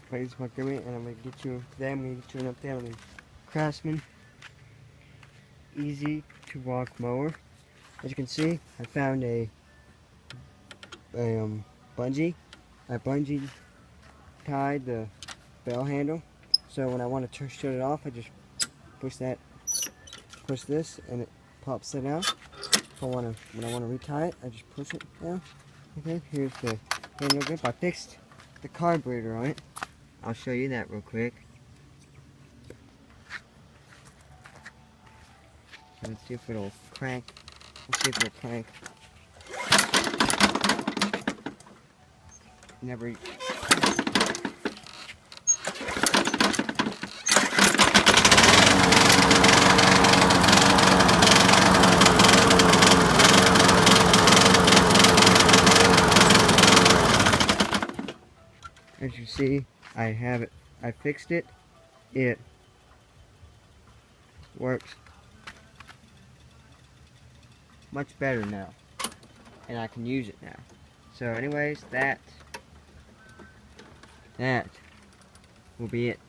Please welcome me, and I'm gonna get you an update on the Craftsman easy to walk mower. As you can see, I found a bungee. I bungee tied the bell handle, so when I want to shut it off, I just push this, and it pops it out. When I want to retie it, I just push it down. Okay, here's the handle grip. I fixed the carbarator on it. I'll show you that real quick. Let's see if it'll crank. Let's see if it'll crank. Never. As you see, I fixed it. It works much better now, and I can use it now. So anyways, that will be it.